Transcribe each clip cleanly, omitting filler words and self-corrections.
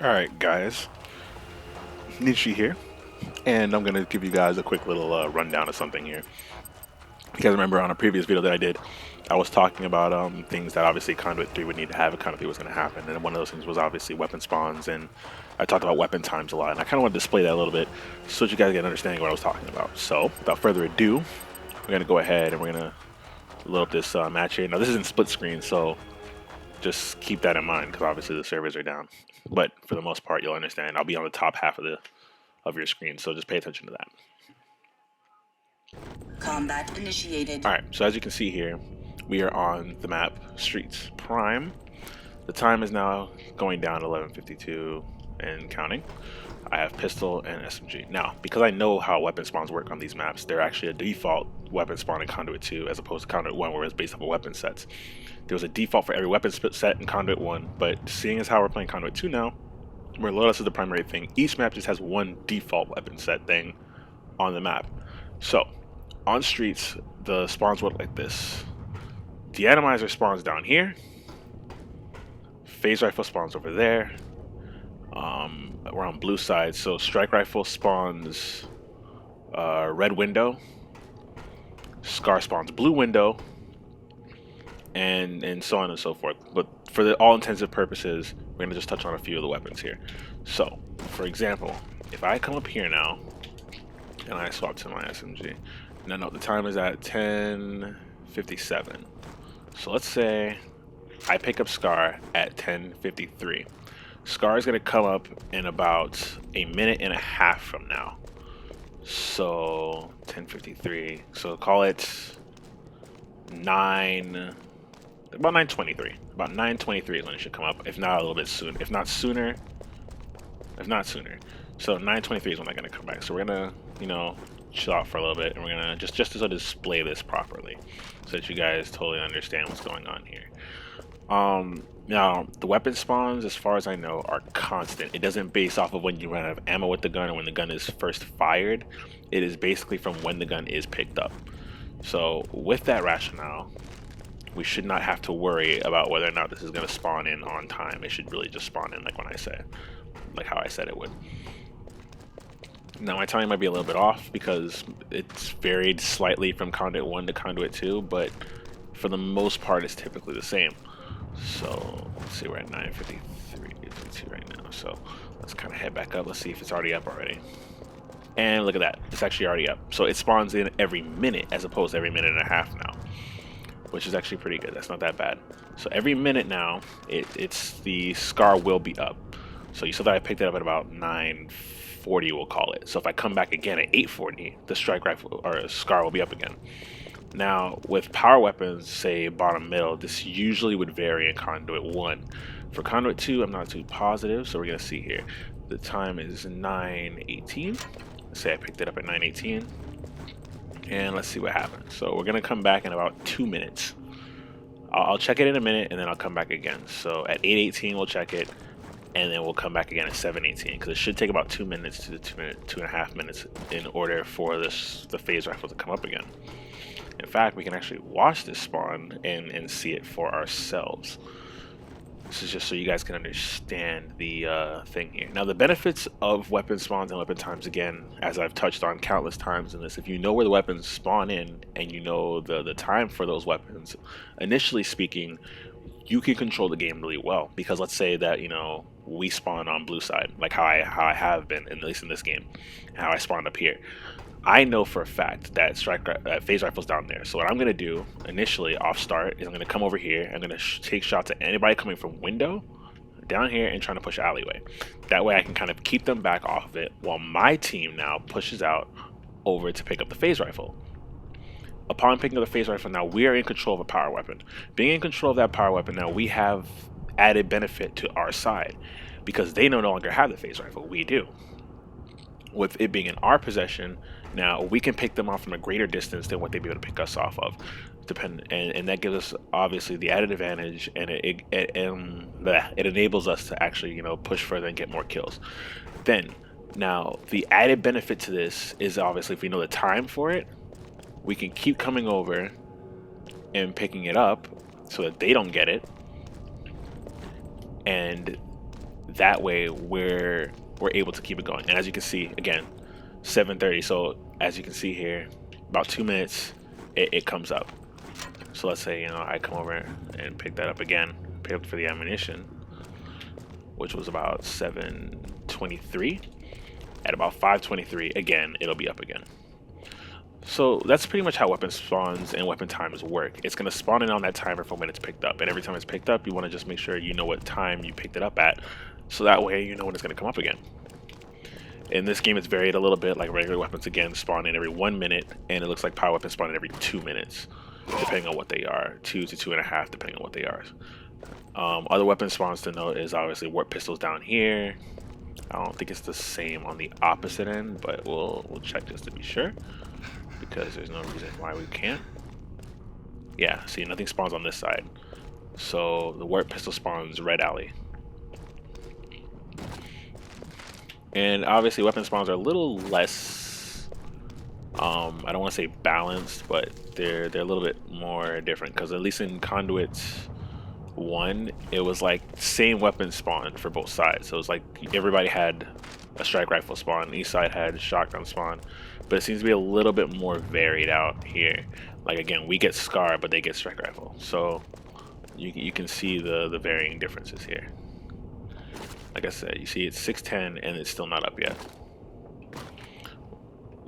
Alright guys, Ninshy here, and I'm going to give you guys a quick little rundown of something here. You guys remember on a previous video that I did, I was talking about things that obviously Conduit 3 would need to have if Conduit 3 was going to happen, and one of those things was obviously weapon spawns, and I talked about weapon times a lot, and I kind of want to display that a little bit so that you guys get an understanding of what I was talking about. So, without further ado, we're going to go ahead and we're going to load up this match here. Now this is in split screen, so just keep that in mind because obviously the servers are down. But for the most part, you'll understand. I'll be on the top half of your screen, so just pay attention to that. Combat initiated. Alright, so as you can see here, we are on the map Streets Prime. The time is now going down to 11:52 and counting. I have pistol and SMG. Now, because I know how weapon spawns work on these maps, they're actually a default weapon spawn in Conduit 2 as opposed to Conduit 1 where it's based off of weapon sets. There was a default for every weapon set in Conduit 1, but seeing as how we're playing Conduit 2 now, where Lotus is the primary thing, each map just has one default weapon set thing on the map. So, on Streets, the spawns work like this. The Atomizer spawns down here. Phase Rifle spawns over there. We're on blue side, so Strike Rifle spawns red window. Scar spawns blue window. And so on and so forth. But for all intensive purposes, we're going to just touch on a few of the weapons here. So, for example, if I come up here now, and I swap to my SMG. No, the time is at 10:57. So let's say I pick up Scar at 10:53. Scar is going to come up in about a minute and a half from now. So 10:53. So call it about 9:23. About 9:23 is when it should come up. If not a little bit soon. If not sooner. So 9:23 is when I'm going to come back. So we're going to, chill out for a little bit, and we're going to just to display this properly so that you guys totally understand what's going on here. Now, the weapon spawns, as far as I know, are constant. It doesn't base off of when you run out of ammo with the gun or when the gun is first fired. It is basically from when the gun is picked up. So, with that rationale, we should not have to worry about whether or not this is going to spawn in on time. It should really just spawn in like how I said it would. Now, my timing might be a little bit off because it's varied slightly from Conduit 1 to Conduit 2, but for the most part, it's typically the same. So, let's see, we're at 9:53 right now. So, let's kind of head back up. Let's see if it's already up already. And look at that. It's actually already up. So, it spawns in every minute as opposed to every minute and a half now, which is actually pretty good. That's not that bad. So, every minute now, it's the Scar will be up. So, you saw that I picked it up at about 9:40, we'll call it. So, if I come back again at 8:40, the Strike Rifle or Scar will be up again. Now, with power weapons, say bottom middle, this usually would vary in Conduit 1. For Conduit 2, I'm not too positive, so we're going to see here. The time is 9:18. Let's say I picked it up at 9:18. And let's see what happens. So we're going to come back in about 2 minutes. I'll check it in a minute, and then I'll come back again. So at 8:18, we'll check it, and then we'll come back again at 7:18, because it should take about 2 minutes to 2.5 minutes in order for the Phase Rifle to come up again. In fact, we can actually watch this spawn and see it for ourselves. This is just so you guys can understand the thing here. Now, the benefits of weapon spawns and weapon times, again, as I've touched on countless times in this, if you know where the weapons spawn in and you know the time for those weapons, initially speaking, you can control the game really well. Because let's say that, we spawn on blue side, like how I have been, at least in this game, how I spawned up here. I know for a fact that Phase Rifle's down there. So what I'm going to do initially off start is I'm going to come over here. I'm going to take shots at anybody coming from window down here and trying to push alleyway. That way I can kind of keep them back off of it while my team now pushes out over to pick up the Phase Rifle. Upon picking up the Phase Rifle, now we are in control of a power weapon. Being in control of that power weapon, now we have added benefit to our side because they no longer have the Phase Rifle. We do. With it being in our possession, now we can pick them off from a greater distance than what they'd be able to pick us off of. And that gives us obviously the added advantage, and it enables us to actually push further and get more kills. Then now the added benefit to this is obviously if we know the time for it, we can keep coming over and picking it up so that they don't get it, and That way we're able to keep it going. And as you can see, again, 7:30. So as you can see here, about 2 minutes, it comes up. So let's say, you know, I come over and pick that up again, pick up for the ammunition, which was about 7:23. At about 5:23, again, it'll be up again. So that's pretty much how weapon spawns and weapon times work. It's going to spawn in on that timer from when it's picked up. And every time it's picked up, you want to just make sure you know what time you picked it up at. So that way you know when it's going to come up again. In this game, it's varied a little bit. Like regular weapons, again, spawn in every 1 minute. And it looks like power weapons spawn in every 2 minutes, depending on what they are. 2 to 2.5, depending on what they are. Other weapon spawns to note is obviously warp pistols down here. I don't think it's the same on the opposite end, but we'll check just to be sure, because there's no reason why we can't. Yeah, see, nothing spawns on this side. So the warp pistol spawns red alley. And obviously weapon spawns are a little less, I don't want to say balanced, but they're a little bit more different, because at least in Conduit 1, it was like same weapon spawn for both sides. So it was like everybody had a strike rifle spawn, each side had shotgun spawn, but it seems to be a little bit more varied out here. Like again, we get SCAR, but they get strike rifle. So you can see the varying differences here. Like I said, you see it's 6:10 and it's still not up yet.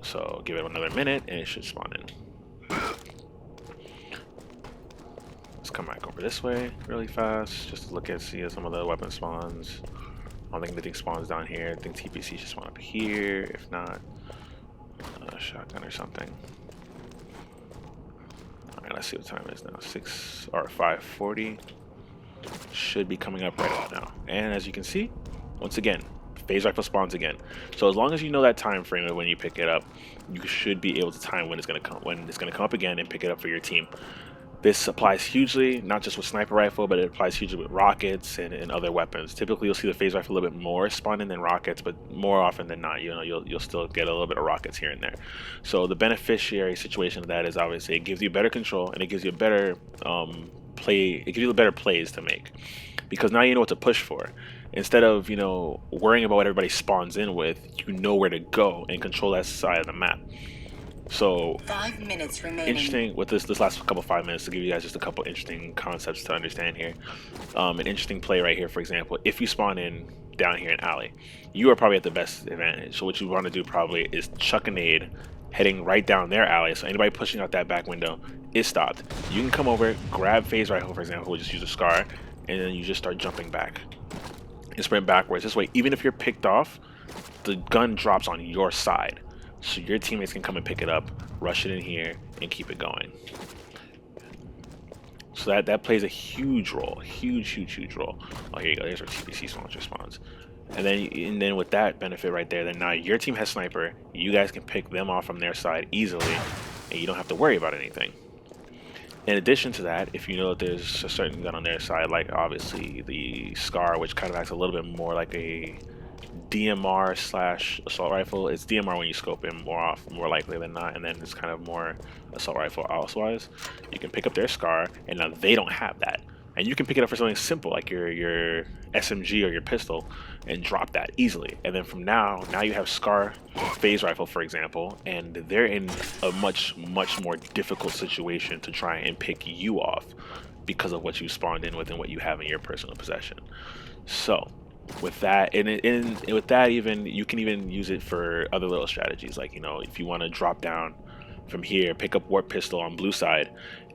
So give it another minute and it should spawn in. Let's come back over this way really fast just to look at see some of the weapon spawns. I don't think anything spawns down here. I think TPC should spawn up here. If not, a shotgun or something. Alright, let's see what time it is now. 5:40. Should be coming up right about now. And as you can see, once again, phase rifle spawns again. So as long as you know that time frame of when you pick it up, you should be able to time when it's gonna come up again and pick it up for your team. This applies hugely, not just with sniper rifle, but it applies hugely with rockets and other weapons. Typically, you'll see the phase rifle a little bit more spawning than rockets, but more often than not, you know, you'll still get a little bit of rockets here and there. So the beneficiary situation of that is obviously it gives you better control and it gives you a better play. It gives you better plays to make, because now you know what to push for. Instead of, you know, worrying about what everybody spawns in with, you know where to go and control that side of the map. So 5 minutes remaining. Interesting with this last couple 5 minutes to give you guys just a couple interesting concepts to understand here. An interesting play right here, for example, if you spawn in down here in alley, you are probably at the best advantage. So what you want to do probably is chuck a nade heading right down their alley, so anybody pushing out that back window is stopped. You can come over, grab phase rifle, for example, we'll just use a SCAR, and then you just start jumping back and sprint backwards. This way, even if you're picked off, the gun drops on your side. So your teammates can come and pick it up, rush it in here, and keep it going. So that plays a huge role, huge role. Oh, here you go. Here's where TPC spawns responds. And then with that benefit right there, then now your team has sniper. You guys can pick them off from their side easily, and you don't have to worry about anything. In addition to that, if you know that there's a certain gun on their side, like obviously the SCAR, which kind of acts a little bit more like a DMR / assault rifle. It's DMR when you scope in more likely than not, and then it's kind of more assault rifle elsewise. You can pick up their SCAR, and now they don't have that, and you can pick it up for something simple like your SMG or your pistol and drop that easily. And then from now you have SCAR phase rifle, for example, and they're in a much more difficult situation to try and pick you off because of what you spawned in with and what you have in your personal possession. So with that, and with that, even you can even use it for other little strategies, like, you know, if you want to drop down from here, pick up warp pistol on blue side,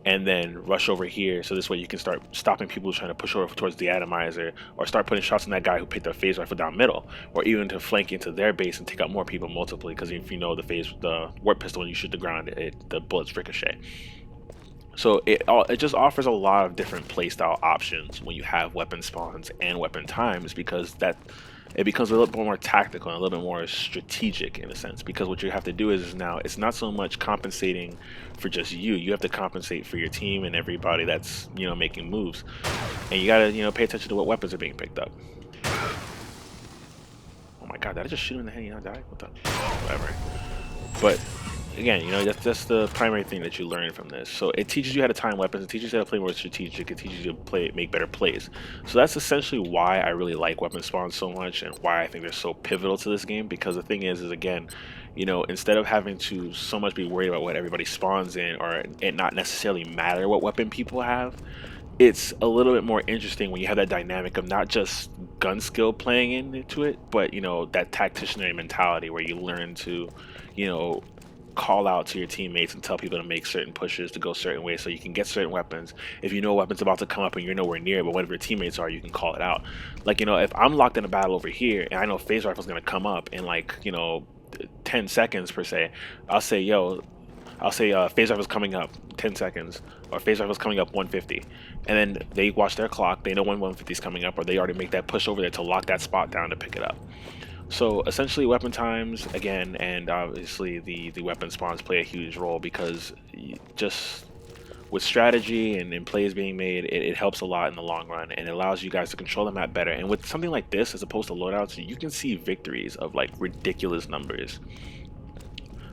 and then rush over here, so this way you can start stopping people trying to push over towards the atomizer, or start putting shots on that guy who picked up phase rifle down middle, or even to flank into their base and take out more people multiply, because if you know the warp pistol, when you shoot the ground, the bullets ricochet. So it just offers a lot of different playstyle options when you have weapon spawns and weapon times, because it becomes a little bit more tactical and a little bit more strategic in a sense, because what you have to do is now it's not so much compensating for just you have to compensate for your team and everybody that's, you know, making moves, and you gotta, you know, pay attention to what weapons are being picked up. Oh my god, did I just shoot him in the head and not die? What the whatever. But again, that's the primary thing that you learn from this. So it teaches you how to time weapons, it teaches you how to play more strategic, it teaches you to make better plays. So that's essentially why I really like weapon spawns so much, and why I think they're so pivotal to this game. Because the thing is again, instead of having to so much be worried about what everybody spawns in, or it not necessarily matter what weapon people have, it's a little bit more interesting when you have that dynamic of not just gun skill playing into it, but that tacticianary mentality where you learn to, you know, call out to your teammates and tell people to make certain pushes to go certain ways so you can get certain weapons. If you know a weapon's about to come up and you're nowhere near it, but whatever your teammates are, you can call it out. Like, if I'm locked in a battle over here and I know phase rifle's gonna come up in like, 10 seconds per se, I'll say, yo, phase rifle's coming up 10 seconds, or phase rifle's coming up 150, and then they watch their clock, they know when 150 is coming up, or they already make that push over there to lock that spot down to pick it up. So essentially, weapon times again, and obviously the weapon spawns play a huge role, because just with strategy and plays being made, it helps a lot in the long run, and it allows you guys to control the map better. And with something like this, as opposed to loadouts, you can see victories of like ridiculous numbers,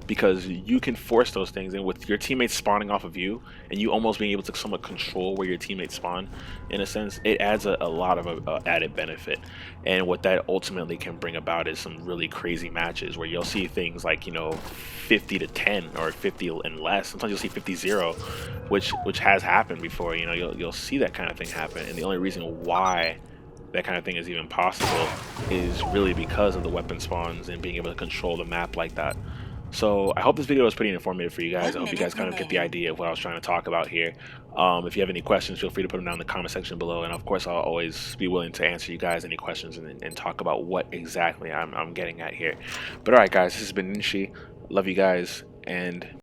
because you can force those things, and with your teammates spawning off of you and you almost being able to somewhat control where your teammates spawn, in a sense, it adds a lot of added benefit. And what that ultimately can bring about is some really crazy matches where you'll see things like 50 to 10 or 50 and less. Sometimes you'll see 50-0, which has happened before. You'll see that kind of thing happen, and the only reason why that kind of thing is even possible is really because of the weapon spawns and being able to control the map like that. So I hope this video was pretty informative for you guys. I hope you guys kind of get the idea of what I was trying to talk about here. If you have any questions, feel free to put them down in the comment section below, and of course I'll always be willing to answer you guys any questions and talk about what exactly I'm getting at here. But alright guys, this has been Ninshy. Love you guys, and